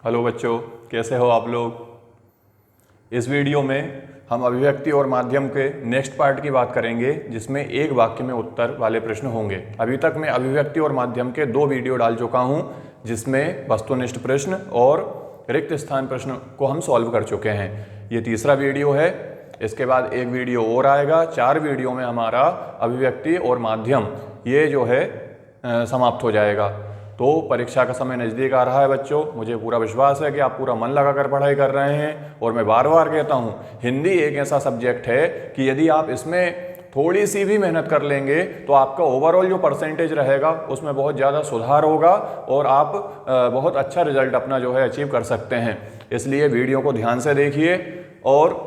Hello बच्चों, कैसे हो आप लोग। इस वीडियो में हम अभिव्यक्ति और माध्यम के नेक्स्ट पार्ट की बात करेंगे, जिसमें एक वाक्य में उत्तर वाले प्रश्न होंगे। अभी तक मैं अभिव्यक्ति और माध्यम के 2 वीडियो डाल चुका हूं, जिसमें वस्तुनिष्ठ प्रश्न और रिक्त स्थान प्रश्न को हम सॉल्व कर चुके हैं। ये तीसरा वीडियो है। इसके बाद एक वीडियो और आएगा। 4 वीडियो में हमारा अभिव्यक्ति और माध्यम ये जो है समाप्त हो जाएगा। तो परीक्षा का समय नज़दीक आ रहा है बच्चों। मुझे पूरा विश्वास है कि आप पूरा मन लगाकर पढ़ाई कर रहे हैं। और मैं बार बार कहता हूँ, हिंदी एक ऐसा सब्जेक्ट है कि यदि आप इसमें थोड़ी सी भी मेहनत कर लेंगे तो आपका ओवरऑल जो परसेंटेज रहेगा उसमें बहुत ज़्यादा सुधार होगा और आप बहुत अच्छा रिजल्ट अपना जो है अचीव कर सकते हैं। इसलिए वीडियो को ध्यान से देखिए, और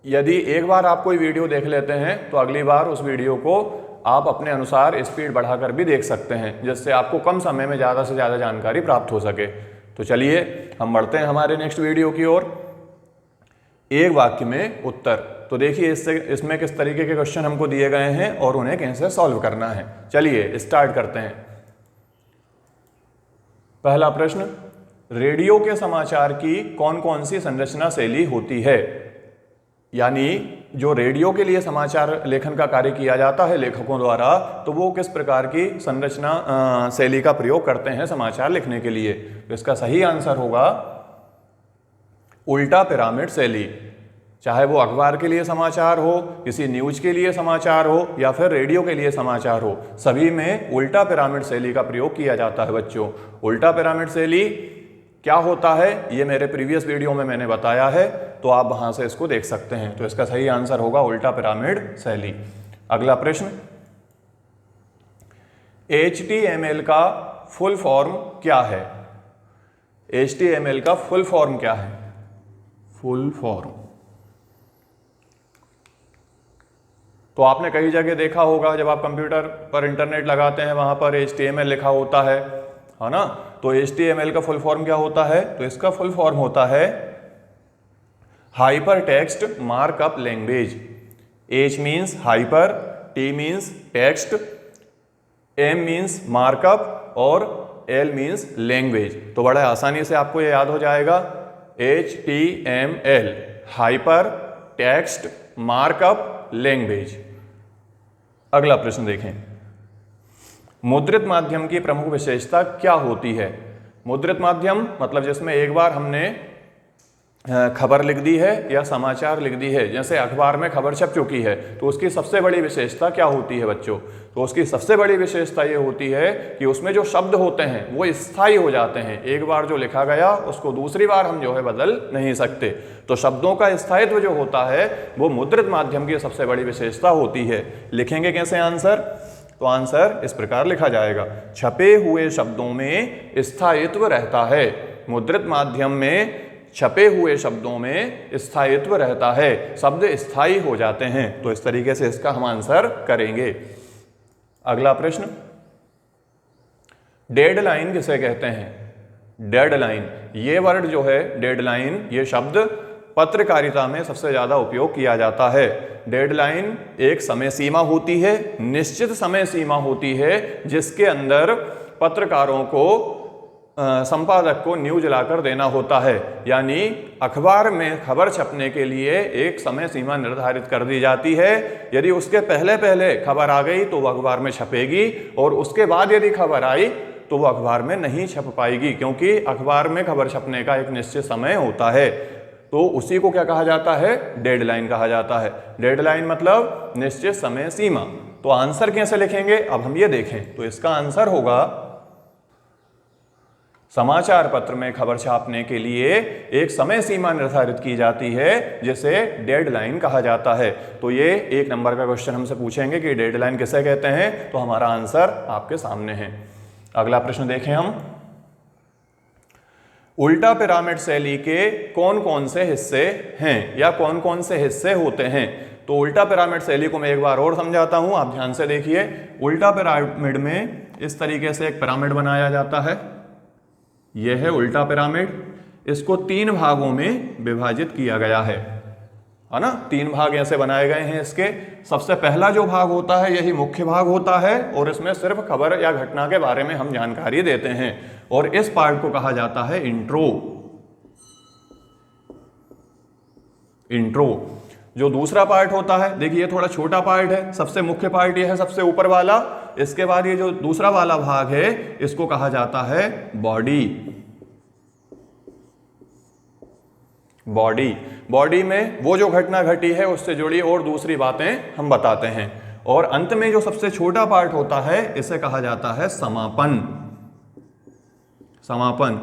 यदि एक बार आप कोई वीडियो देख लेते हैं तो अगली बार उस वीडियो को आप अपने अनुसार स्पीड बढ़ाकर भी देख सकते हैं, जिससे आपको कम समय में ज़्यादा से ज़्यादा जानकारी प्राप्त हो सके। तो चलिए हम बढ़ते हैं हमारे नेक्स्ट वीडियो की ओर। एक वाक्य में उत्तर। तो देखिए इसमें किस तरीके के क्वेश्चन हमको दिए गए हैं और उन्हें कैसे सॉल्व करना है। चलिए स्टार्ट करते हैं। पहला प्रश्न, रेडियो के समाचार की कौन कौन सी संरचना शैली होती है। यानी जो रेडियो के लिए समाचार लेखन का कार्य किया जाता है लेखकों द्वारा, तो वो किस प्रकार की संरचना शैली का प्रयोग करते हैं समाचार लिखने के लिए। तो इसका सही आंसर होगा उल्टा पिरामिड शैली। चाहे वो अखबार के लिए समाचार हो, किसी न्यूज के लिए समाचार हो या फिर रेडियो के लिए समाचार हो, सभी में उल्टा पिरामिड शैली का प्रयोग किया जाता है बच्चों। उल्टा पिरामिड शैली क्या होता है ये मेरे प्रीवियस वीडियो में मैंने बताया है, तो आप वहां से इसको देख सकते हैं। तो इसका सही आंसर होगा उल्टा पिरामिड शैली। अगला प्रश्न, HTML का फुल फॉर्म क्या है। HTML का फुल फॉर्म क्या है। फुल फॉर्म तो आपने कई जगह देखा होगा, जब आप कंप्यूटर पर इंटरनेट लगाते हैं वहां पर HTML लिखा होता है ना। तो HTML का फुल फॉर्म क्या होता है। तो इसका फुल फॉर्म होता है hyper text markup language. H means hyper, T means text, M means markup और L मीन्स लैंग्वेज। तो बड़ा आसानी से आपको ये याद हो जाएगा, HTML hyper text markup language. अगला प्रश्न देखें, मुद्रित माध्यम की प्रमुख विशेषता क्या होती है। मुद्रित माध्यम मतलब जिसमें एक बार हमने खबर लिख दी है या समाचार लिख दी है, जैसे अखबार में खबर छप चुकी है, तो उसकी सबसे बड़ी विशेषता क्या होती है बच्चों। तो उसकी सबसे बड़ी विशेषता ये होती है कि उसमें जो शब्द होते हैं वो स्थायी हो जाते हैं। एक बार जो लिखा गया उसको दूसरी बार हम जो है बदल नहीं सकते। तो शब्दों का स्थायित्व जो होता है वो मुद्रित माध्यम की सबसे बड़ी विशेषता होती है। लिखेंगे कैसे आंसर। तो आंसर इस प्रकार लिखा जाएगा, छपे हुए शब्दों में स्थायित्व रहता है। मुद्रित माध्यम में छपे हुए शब्दों में स्थायित्व रहता है, शब्द स्थायी हो जाते हैं। तो इस तरीके से इसका हम आंसर करेंगे। अगला प्रश्न, डेडलाइन किसे कहते हैं। डेडलाइन, ये वर्ड जो है डेडलाइन, ये शब्द पत्रकारिता में सबसे ज्यादा उपयोग किया जाता है। डेडलाइन एक समय सीमा होती है, निश्चित समय सीमा होती है, जिसके अंदर पत्रकारों को संपादक को न्यूज लाकर देना होता है। यानी अखबार में खबर छपने के लिए एक समय सीमा निर्धारित कर दी जाती है। यदि उसके पहले पहले खबर आ गई तो वह अखबार में छपेगी, और उसके बाद यदि खबर आई तो वह अखबार में नहीं छप पाएगी, क्योंकि अखबार में खबर छपने का एक निश्चित समय होता है। तो उसी को क्या कहा जाता है, डेडलाइन कहा जाता है। डेडलाइन मतलब निश्चित समय सीमा। तो आंसर कैसे लिखेंगे अब हम ये देखें। तो इसका आंसर होगा, समाचार पत्र में खबर छापने के लिए एक समय सीमा निर्धारित की जाती है, जिसे डेडलाइन कहा जाता है। तो ये 1 नंबर का क्वेश्चन हमसे पूछेंगे कि डेडलाइन किसे कहते हैं, तो हमारा आंसर आपके सामने है। अगला प्रश्न देखें हम, उल्टा पिरामिड शैली के कौन कौन से हिस्से हैं या कौन कौन से हिस्से होते हैं। तो उल्टा पिरामिड शैली को मैं एक बार और समझाता हूं, आप ध्यान से देखिए। उल्टा पिरामिड में इस तरीके से एक पिरामिड बनाया जाता है, यह है उल्टा पिरामिड। इसको 3 भागों में विभाजित किया गया है ना। 3 भाग ऐसे बनाए गए हैं इसके। सबसे पहला जो भाग होता है यही मुख्य भाग होता है, और इसमें सिर्फ खबर या घटना के बारे में हम जानकारी देते हैं, और इस पार्ट को कहा जाता है इंट्रो। इंट्रो। जो दूसरा पार्ट होता है, देखिए थोड़ा छोटा पार्ट है, सबसे मुख्य पार्ट ये है सबसे ऊपर वाला, इसके बाद ये जो दूसरा वाला भाग है इसको कहा जाता है बॉडी। बॉडी में वो जो घटना घटी है उससे जुड़ी और दूसरी बातें हम बताते हैं। और अंत में जो सबसे छोटा पार्ट होता है इसे कहा जाता है समापन।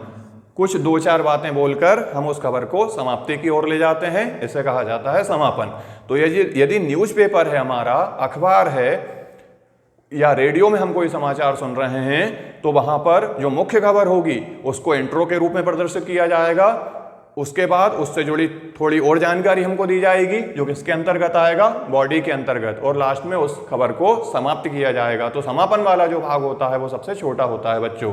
कुछ दो चार बातें बोलकर हम उस खबर को समाप्ति की ओर ले जाते हैं, इसे कहा जाता है समापन। तो यदि न्यूज़पेपर है हमारा, अखबार है, या रेडियो में हम कोई समाचार सुन रहे हैं, तो वहां पर जो मुख्य खबर होगी उसको इंट्रो के रूप में प्रदर्शित किया जाएगा। उसके बाद उससे जुड़ी थोड़ी और जानकारी हमको दी जाएगी जो किसके अंतर्गत आएगा, बॉडी के अंतर्गत, और लास्ट में उस खबर को समाप्त किया जाएगा। तो समापन वाला जो भाग होता है वो सबसे छोटा होता है बच्चों।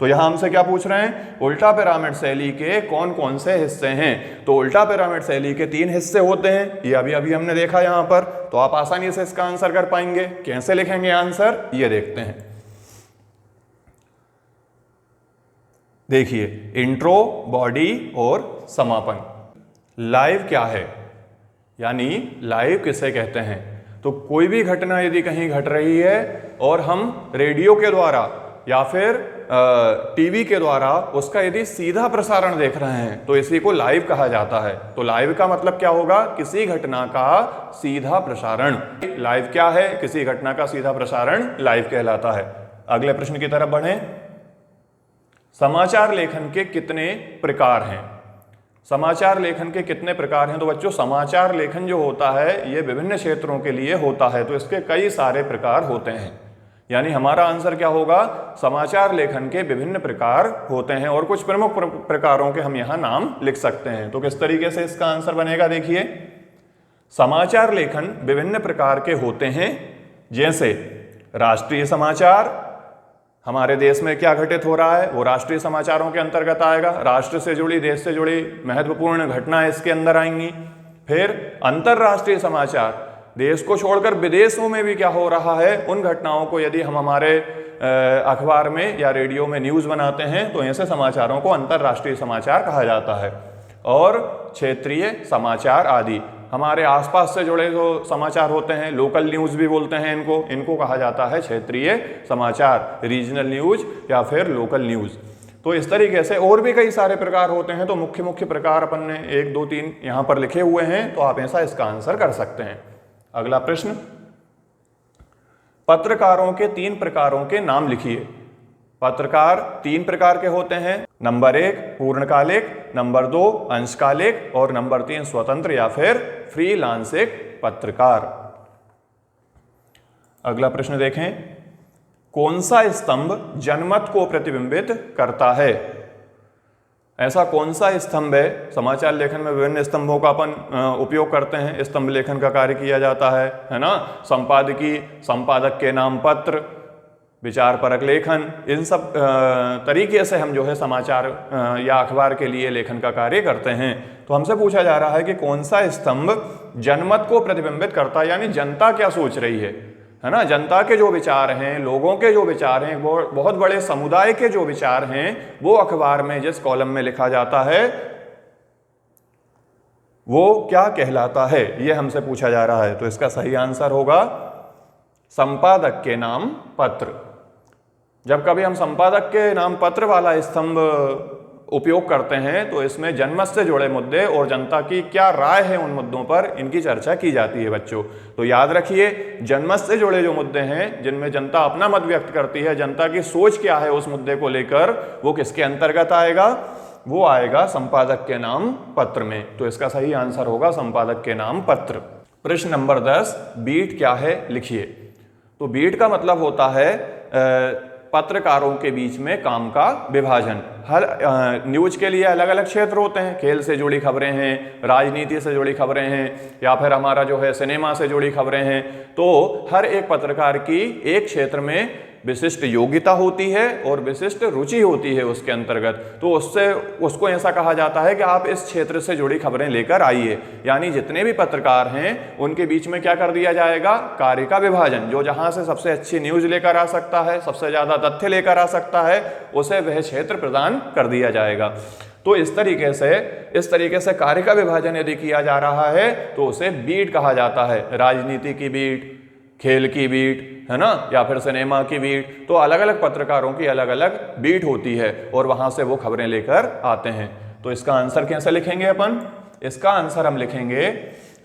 तो यहाँ हमसे क्या पूछ रहे हैं, उल्टा पिरामिड शैली के कौन कौन से हिस्से हैं। तो उल्टा पिरामिड शैली के 3 हिस्से होते हैं, ये अभी हमने देखा यहाँ पर। तो आप आसानी से इसका आंसर कर पाएंगे। कैसे लिखेंगे आंसर, ये देखते हैं। देखिए, इंट्रो, बॉडी और समापन। लाइव क्या है, यानी लाइव किसे कहते हैं। तो कोई भी घटना यदि कहीं घट रही है और हम रेडियो के द्वारा या फिर टीवी के द्वारा उसका यदि सीधा प्रसारण देख रहे हैं तो इसी को लाइव कहा जाता है। तो लाइव का मतलब क्या होगा, किसी घटना का सीधा प्रसारण। लाइव क्या है, किसी घटना का सीधा प्रसारण लाइव कहलाता है। अगले प्रश्न की तरफ बढ़ें। समाचार लेखन के कितने प्रकार हैं। समाचार लेखन के कितने प्रकार हैं। तो बच्चों, समाचार लेखन जो होता है ये विभिन्न क्षेत्रों के लिए होता है, तो इसके कई सारे प्रकार होते हैं। यानी हमारा आंसर क्या होगा, समाचार लेखन के विभिन्न प्रकार होते हैं और कुछ प्रमुख प्रकारों के हम यहाँ नाम लिख सकते हैं। तो किस तरीके से इसका आंसर बनेगा, देखिए, समाचार लेखन विभिन्न प्रकार के होते हैं, जैसे राष्ट्रीय समाचार, हमारे देश में क्या घटित हो रहा है वो राष्ट्रीय समाचारों के अंतर्गत आएगा। राष्ट्र से जुड़ी, देश से जुड़ी महत्वपूर्ण घटनाएं इसके अंदर आएंगी। फिर अंतरराष्ट्रीय समाचार, देश को छोड़कर विदेशों में भी क्या हो रहा है उन घटनाओं को यदि हम हमारे अखबार में या रेडियो में न्यूज़ बनाते हैं तो ऐसे समाचारों को अंतरराष्ट्रीय समाचार कहा जाता है। और क्षेत्रीय समाचार आदि, हमारे आसपास से जुड़े जो समाचार होते हैं, लोकल न्यूज़ भी बोलते हैं इनको कहा जाता है क्षेत्रीय समाचार, रीजनल न्यूज़ या फिर लोकल न्यूज़। तो इस तरीके से और भी कई सारे प्रकार होते हैं। तो मुख्य मुख्य प्रकार अपन ने 1 2 3 यहाँ पर लिखे हुए हैं, तो आप ऐसा इसका आंसर कर सकते हैं। अगला प्रश्न, पत्रकारों के 3 प्रकारों के नाम लिखिए। पत्रकार 3 प्रकार के होते हैं। नंबर 1 पूर्णकालिक, नंबर 2 अंशकालिक और नंबर 3 स्वतंत्र या फिर फ्रीलांसिंग पत्रकार। अगला प्रश्न देखें, कौन सा स्तंभ जनमत को प्रतिबिंबित करता है। ऐसा कौन सा स्तंभ है, समाचार लेखन में विभिन्न स्तंभों का अपन उपयोग करते हैं, स्तंभ लेखन का कार्य किया जाता है ना। संपादकीय, संपादक के नाम पत्र, विचार परक लेखन, इन सब तरीके से हम जो है समाचार या अखबार के लिए लेखन का कार्य करते हैं। तो हमसे पूछा जा रहा है कि कौन सा स्तंभ जनमत को प्रतिबिंबित करता है, यानी जनता क्या सोच रही है ना। जनता के जो विचार हैं, लोगों के जो विचार हैं, वो बहुत बड़े समुदाय के जो विचार हैं, वो अखबार में जिस कॉलम में लिखा जाता है वो क्या कहलाता है, ये हमसे पूछा जा रहा है। तो इसका सही आंसर होगा संपादक के नाम पत्र। जब कभी हम संपादक के नाम पत्र वाला स्तंभ उपयोग करते हैं तो इसमें जनमत से जुड़े मुद्दे और जनता की क्या राय है उन मुद्दों पर, इनकी चर्चा की जाती है बच्चों। तो याद रखिए, जनमत से जुड़े जो मुद्दे हैं जिनमें जनता अपना मत व्यक्त करती है, जनता की सोच क्या है उस मुद्दे को लेकर, वो किसके अंतर्गत आएगा, वो आएगा संपादक के नाम पत्र में। तो इसका सही आंसर होगा संपादक के नाम पत्र। प्रश्न नंबर 10, बीट क्या है लिखिए। तो बीट का मतलब होता है पत्रकारों के बीच में काम का विभाजन। हर न्यूज के लिए अलग अलग क्षेत्र होते हैं। खेल से जुड़ी खबरें हैं, राजनीति से जुड़ी खबरें हैं, या फिर हमारा जो है सिनेमा से जुड़ी खबरें हैं। तो हर एक पत्रकार की एक क्षेत्र में विशिष्ट योग्यता होती है और विशिष्ट रुचि होती है उसके अंतर्गत। तो उसको ऐसा कहा जाता है कि आप इस क्षेत्र से जुड़ी खबरें लेकर आइए। यानी जितने भी पत्रकार हैं उनके बीच में क्या कर दिया जाएगा, कार्य का विभाजन। जो जहां से सबसे अच्छी न्यूज लेकर आ सकता है, सबसे ज्यादा तथ्य लेकर आ सकता है, उसे वह क्षेत्र प्रदान कर दिया जाएगा। तो इस तरीके से कार्य का विभाजन यदि किया जा रहा है तो उसे बीट कहा जाता है। राजनीति की बीट, खेल की बीट, है ना, या फिर सिनेमा की बीट। तो अलग अलग पत्रकारों की अलग अलग बीट होती है और वहां से वो खबरें लेकर आते हैं। तो इसका आंसर कैसे लिखेंगे अपन? इसका आंसर हम लिखेंगे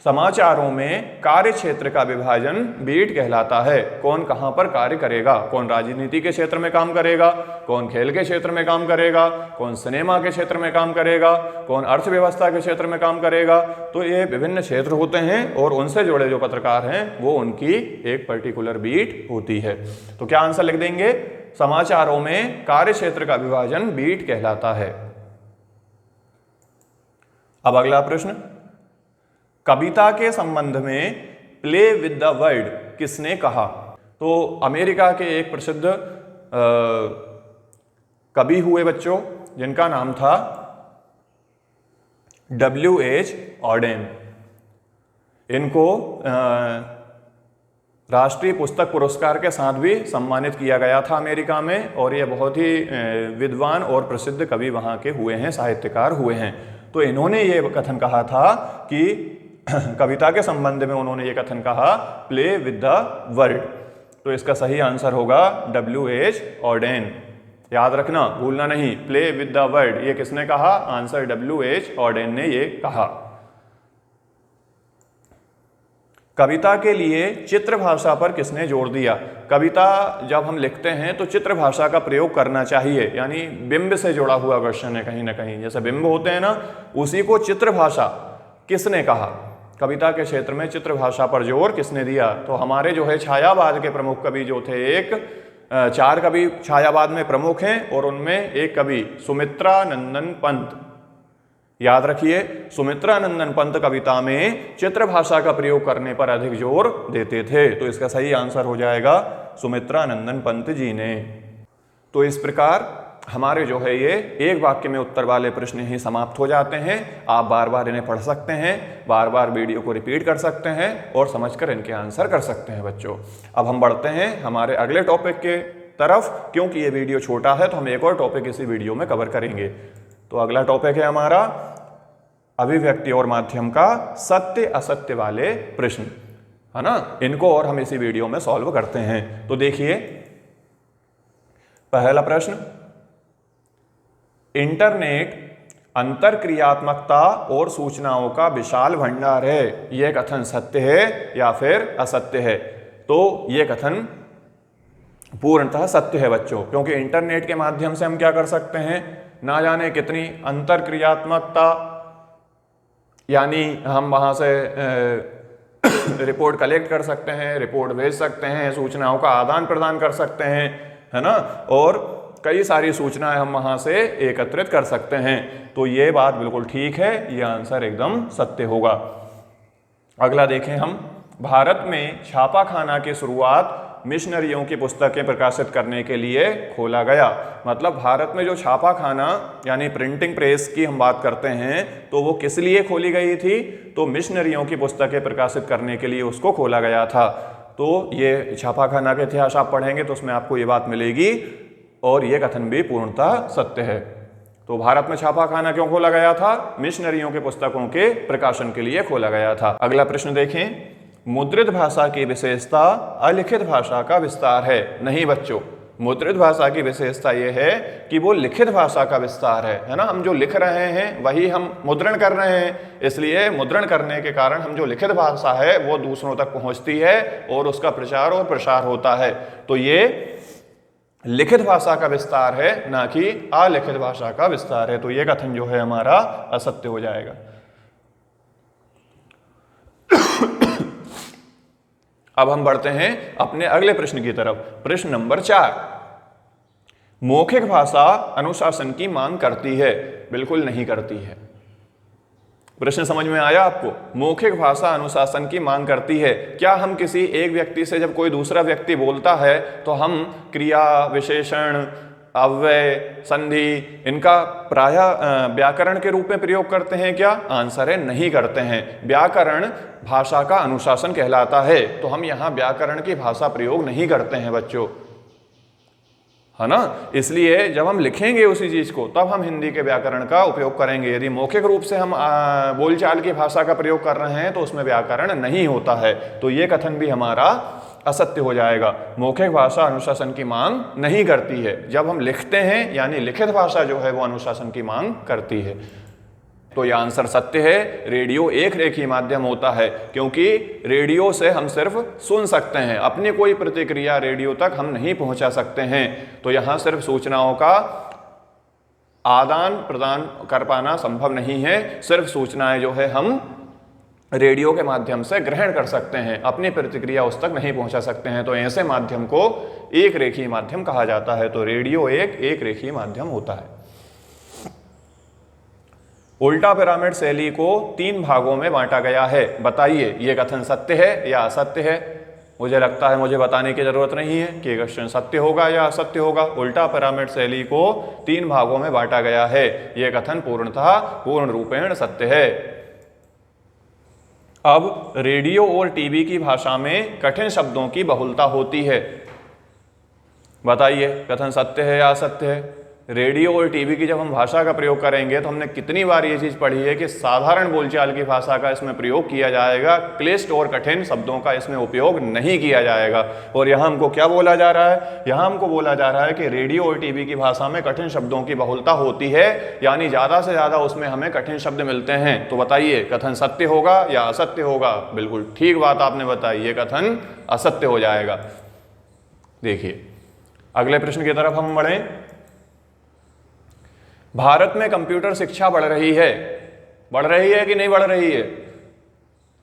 समाचारों में कार्य क्षेत्र का विभाजन बीट कहलाता है। कौन कहां पर कार्य करेगा, कौन राजनीति के क्षेत्र में काम करेगा, कौन खेल के क्षेत्र में काम करेगा, कौन सिनेमा के क्षेत्र में काम करेगा, कौन अर्थव्यवस्था के क्षेत्र में काम करेगा। तो ये विभिन्न क्षेत्र होते हैं और उनसे जुड़े जो पत्रकार हैं वो उनकी एक पर्टिकुलर बीट होती है। तो क्या आंसर लिख देंगे? समाचारों में कार्य क्षेत्र का विभाजन बीट कहलाता है। अब अगला प्रश्न, कविता के संबंध में प्ले विद द वर्ड किसने कहा? तो अमेरिका के एक प्रसिद्ध कवि हुए बच्चों, जिनका नाम था W.H. ऑडेन। इनको राष्ट्रीय पुस्तक पुरस्कार के साथ भी सम्मानित किया गया था अमेरिका में, और ये बहुत ही विद्वान और प्रसिद्ध कवि वहाँ के हुए हैं, साहित्यकार हुए हैं। तो इन्होंने ये कथन कहा था कि कविता के संबंध में उन्होंने ये कथन कहा, प्ले विद द वर्ड। तो इसका सही आंसर होगा W.H. ऑडेन। याद रखना, भूलना नहीं, प्ले विद द वर्ड ये किसने कहा? Answer W.H. ऑडेन ने ये कहा। कविता के लिए चित्र भाषा पर किसने जोर दिया? कविता जब हम लिखते हैं तो चित्र भाषा का प्रयोग करना चाहिए, यानी बिंब से जुड़ा हुआ क्वेश्चन है कहीं ना कहीं। जैसे बिंब होते हैं ना, उसी को चित्र भाषा किसने कहा? कविता के क्षेत्र में चित्र भाषा पर जोर किसने दिया? तो हमारे जो है छायावाद के प्रमुख कवि जो थे, एक 4 कवि छायावाद में प्रमुख हैं और उनमें एक कवि सुमित्रानंदन पंत। याद रखिए, सुमित्रानंदन पंत कविता में चित्र भाषा का प्रयोग करने पर अधिक जोर देते थे। तो इसका सही आंसर हो जाएगा सुमित्रानंदन पंत जी ने। तो इस प्रकार हमारे जो है ये एक वाक्य में उत्तर वाले प्रश्न ही समाप्त हो जाते हैं। आप बार बार इन्हें पढ़ सकते हैं, बार बार वीडियो को रिपीट कर सकते हैं और समझकर इनके आंसर कर सकते हैं बच्चों। अब हम बढ़ते हैं हमारे अगले टॉपिक के तरफ। क्योंकि ये वीडियो छोटा है तो हम एक और टॉपिक इसी वीडियो में कवर करेंगे। तो अगला टॉपिक है हमारा अभिव्यक्ति और माध्यम का सत्य असत्य वाले प्रश्न, है ना। इनको और हम इसी वीडियो में सॉल्व करते हैं। तो देखिए, पहला प्रश्न, इंटरनेट अंतरक्रियात्मकता और सूचनाओं का विशाल भंडार है, यह कथन सत्य है या फिर असत्य है? तो यह कथन पूर्णतः सत्य है बच्चों, क्योंकि इंटरनेट के माध्यम से हम क्या कर सकते हैं, ना जाने कितनी अंतरक्रियात्मकता, यानी हम वहां से रिपोर्ट कलेक्ट कर सकते हैं, रिपोर्ट भेज सकते हैं, सूचनाओं का आदान प्रदान कर सकते हैं, है ना, और कई सारी सूचनाएं हम वहां से एकत्रित कर सकते हैं। तो ये बात बिल्कुल ठीक है, ये आंसर एकदम सत्य होगा। अगला देखें हम, भारत में छापाखाना की शुरुआत मिशनरियों की पुस्तकें प्रकाशित करने के लिए खोला गया। मतलब भारत में जो छापाखाना यानी प्रिंटिंग प्रेस की हम बात करते हैं, तो वो किस लिए खोली गई थी? तो मिशनरियों की पुस्तकें प्रकाशित करने के लिए उसको खोला गया था। तो ये छापाखाना का इतिहास आप पढ़ेंगे तो उसमें आपको ये बात मिलेगी, और यह कथन भी पूर्णतः सत्य है। तो भारत में छापाखाना क्यों खोला गया था? मिशनरियों के पुस्तकों के प्रकाशन के लिए खोला गया था। अगला प्रश्न देखें, मुद्रित भाषा की विशेषता अलिखित भाषा का विस्तार है। नहीं बच्चों, मुद्रित भाषा की विशेषता यह है कि वो लिखित भाषा का विस्तार है ना। हम जो लिख रहे हैं वही हम मुद्रण कर रहे हैं, इसलिए मुद्रण करने के कारण हम जो लिखित भाषा है वो दूसरों तक पहुंचती है और उसका प्रचार और प्रसार होता है। तो ये लिखित भाषा का विस्तार है, ना कि अलिखित भाषा का विस्तार है। तो यह कथन जो है हमारा असत्य हो जाएगा। अब हम बढ़ते हैं अपने अगले प्रश्न की तरफ। प्रश्न नंबर 4, मौखिक भाषा अनुशासन की मांग करती है? बिल्कुल नहीं करती है। प्रश्न समझ में आया आपको? मौखिक भाषा अनुशासन की मांग करती है। क्या हम किसी एक व्यक्ति से जब कोई दूसरा व्यक्ति बोलता है तो हम क्रिया, विशेषण, अव्यय, संधि इनका प्रायः व्याकरण के रूप में प्रयोग करते हैं क्या? आंसर है नहीं करते हैं। व्याकरण भाषा का अनुशासन कहलाता है, तो हम यहाँ व्याकरण की भाषा प्रयोग नहीं करते हैं बच्चों, है ना। इसलिए जब हम लिखेंगे उसी चीज को तब हम हिंदी के व्याकरण का उपयोग करेंगे। यदि मौखिक रूप से हम बोलचाल की भाषा का प्रयोग कर रहे हैं तो उसमें व्याकरण नहीं होता है, तो ये कथन भी हमारा असत्य हो जाएगा। मौखिक भाषा अनुशासन की मांग नहीं करती है, जब हम लिखते हैं यानी लिखित भाषा जो है वो अनुशासन की मांग करती है। तो यह आंसर सत्य है। रेडियो एक रेखीय माध्यम होता है क्योंकि रेडियो से हम सिर्फ सुन सकते हैं, अपनी कोई प्रतिक्रिया रेडियो तक हम नहीं पहुंचा सकते हैं। तो यहां सिर्फ सूचनाओं का आदान प्रदान कर पाना संभव नहीं है, सिर्फ सूचनाएं जो है हम रेडियो के माध्यम से ग्रहण कर सकते हैं, अपनी प्रतिक्रिया उस तक नहीं पहुंचा सकते हैं। तो ऐसे माध्यम को एक रेखीय माध्यम कहा जाता है। तो रेडियो एक रेखीय माध्यम होता है। उल्टा पिरामिड शैली को 3 भागों में बांटा गया है, बताइए ये कथन सत्य है या असत्य है। मुझे लगता है मुझे बताने की जरूरत नहीं है कि क्वेश्चन सत्य होगा या असत्य होगा। उल्टा पिरामिड शैली को 3 भागों में बांटा गया है, यह कथन पूर्णतः पूर्ण रूपेण सत्य है। अब रेडियो और टीवी की भाषा में कठिन शब्दों की बहुलता होती है, बताइए कथन सत्य है या असत्य है। रेडियो और टीवी की जब हम भाषा का प्रयोग करेंगे तो हमने कितनी बार ये चीज पढ़ी है कि साधारण बोलचाल की भाषा का इसमें प्रयोग किया जाएगा, क्लिष्ट और कठिन शब्दों का इसमें उपयोग नहीं किया जाएगा। और यहाँ हमको क्या बोला जा रहा है, यहाँ हमको बोला जा रहा है कि रेडियो और टीवी की भाषा में कठिन शब्दों की बहुलता होती है, यानी ज्यादा से ज्यादा उसमें हमें कठिन शब्द मिलते हैं। तो बताइए कथन सत्य होगा या असत्य होगा। बिल्कुल ठीक बात आपने बताई, ये कथन असत्य हो जाएगा। देखिए अगले प्रश्न की तरफ हम बढ़ें। भारत में कंप्यूटर शिक्षा बढ़ रही है कि नहीं बढ़ रही है,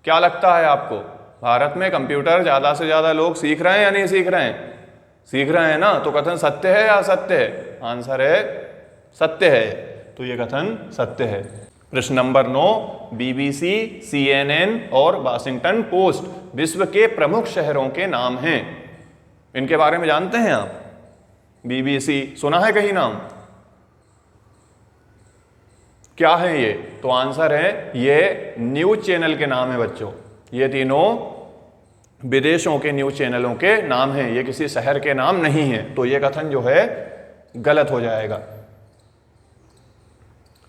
क्या लगता है आपको। भारत में कंप्यूटर ज्यादा से ज्यादा लोग सीख रहे हैं या नहीं सीख रहे हैं, सीख रहे हैं ना। तो कथन सत्य है या असत्य है, आंसर है सत्य है। तो ये कथन सत्य है। प्रश्न नंबर 9, BBC, CNN और वाशिंगटन पोस्ट विश्व के प्रमुख शहरों के नाम हैं, इनके बारे में जानते हैं आप। BBC सुना है कहीं नाम, क्या है ये। तो आंसर है ये न्यूज चैनल के नाम है बच्चों, ये तीनों विदेशों के न्यूज चैनलों के नाम हैं, ये किसी शहर के नाम नहीं है। तो ये कथन जो है गलत हो जाएगा।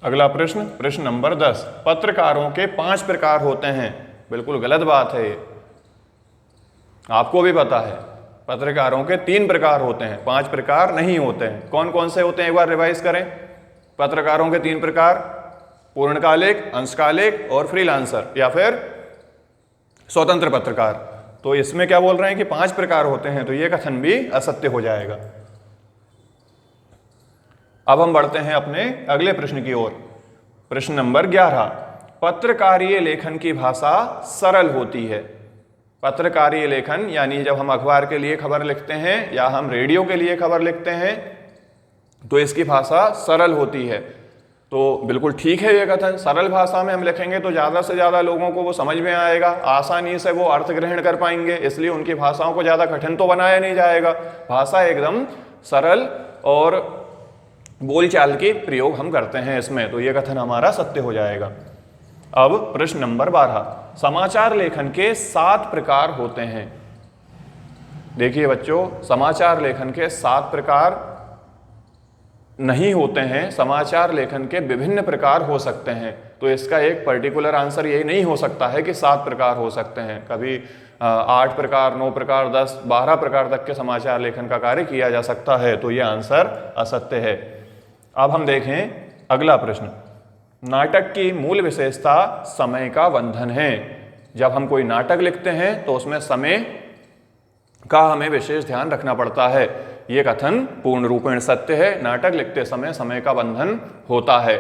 अगला प्रश्न, प्रश्न नंबर 10, पत्रकारों के 5 प्रकार होते हैं। बिल्कुल गलत बात है ये, आपको भी पता है। पत्रकारों के 3 प्रकार होते हैं, 5 प्रकार नहीं होते हैं। कौन कौन से होते हैं एक बार रिवाइज करें। पत्रकारों के 3 प्रकार, पूर्णकालिक, अंशकालिक और फ्रीलांसर या फिर स्वतंत्र पत्रकार। तो इसमें क्या बोल रहे हैं कि 5 प्रकार होते हैं, तो यह कथन भी असत्य हो जाएगा। अब हम बढ़ते हैं अपने अगले प्रश्न की ओर। प्रश्न नंबर 11, पत्रकारीय लेखन की भाषा सरल होती है। पत्रकारीय लेखन यानी जब हम अखबार के लिए खबर लिखते हैं या हम रेडियो के लिए खबर लिखते हैं तो इसकी भाषा सरल होती है। तो बिल्कुल ठीक है ये कथन, सरल भाषा में हम लिखेंगे तो ज़्यादा से ज़्यादा लोगों को वो समझ में आएगा, आसानी से वो अर्थ ग्रहण कर पाएंगे, इसलिए उनकी भाषाओं को ज़्यादा कठिन तो बनाया नहीं जाएगा। भाषा एकदम सरल और बोलचाल की प्रयोग हम करते हैं इसमें, तो ये कथन हमारा सत्य हो जाएगा। अब प्रश्न नंबर 12, समाचार लेखन के 7 प्रकार होते हैं। देखिए बच्चों, समाचार लेखन के 7 प्रकार नहीं होते हैं, समाचार लेखन के विभिन्न प्रकार हो सकते हैं। तो इसका एक पर्टिकुलर आंसर यही नहीं हो सकता है कि 7 प्रकार हो सकते हैं, कभी 8 प्रकार, 9 प्रकार, 10, 12 प्रकार तक के समाचार लेखन का कार्य किया जा सकता है। तो यह आंसर असत्य है। अब हम देखें अगला प्रश्न, नाटक की मूल विशेषता समय का बंधन है। जब हम कोई नाटक लिखते हैं तो उसमें समय का हमें विशेष ध्यान रखना पड़ता है। ये कथन पूर्ण रूपेण सत्य है। नाटक लिखते समय समय का बंधन होता है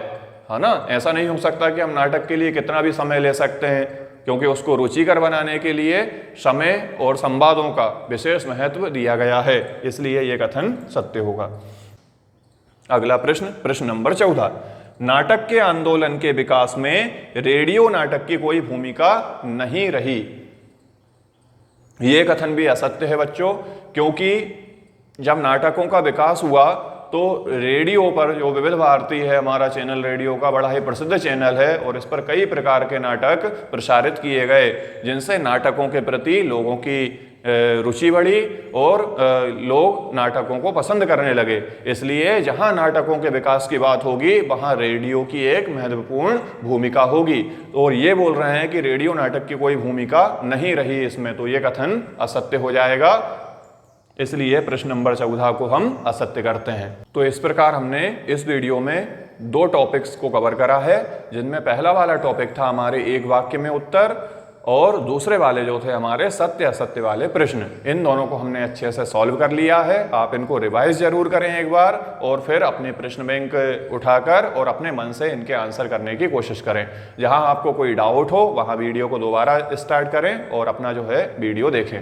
ना। ऐसा नहीं हो सकता कि हम नाटक के लिए कितना भी समय ले सकते हैं, क्योंकि उसको रुचिकर बनाने के लिए समय और संवादों का विशेष महत्व दिया गया है, इसलिए ये कथन सत्य होगा। अगला प्रश्न, प्रश्न नंबर 14, नाटक के आंदोलन के विकास में रेडियो नाटक की कोई भूमिका नहीं रही। यह कथन भी असत्य है बच्चों, क्योंकि जब नाटकों का विकास हुआ तो रेडियो पर, जो विविध भारती है हमारा चैनल रेडियो का बड़ा ही प्रसिद्ध चैनल है, और इस पर कई प्रकार के नाटक प्रसारित किए गए, जिनसे नाटकों के प्रति लोगों की रुचि बढ़ी और लोग नाटकों को पसंद करने लगे। इसलिए जहां नाटकों के विकास की बात होगी वहां रेडियो की एक महत्वपूर्ण भूमिका होगी। और ये बोल रहे हैं कि रेडियो नाटक की कोई भूमिका नहीं रही इसमें, तो ये कथन असत्य हो जाएगा। इसलिए प्रश्न नंबर 14 को हम असत्य करते हैं। तो इस प्रकार हमने इस वीडियो में 2 टॉपिक्स को कवर करा है, जिनमें पहला वाला टॉपिक था हमारे एक वाक्य में उत्तर, और दूसरे वाले जो थे हमारे सत्य असत्य वाले प्रश्न। इन दोनों को हमने अच्छे से सॉल्व कर लिया है। आप इनको रिवाइज जरूर करें एक बार, और फिर अपने प्रश्न बैंक उठाकर और अपने मन से इनके आंसर करने की कोशिश करें। जहां आपको कोई डाउट हो वहां वीडियो को दोबारा स्टार्ट करें और अपना जो है वीडियो देखें।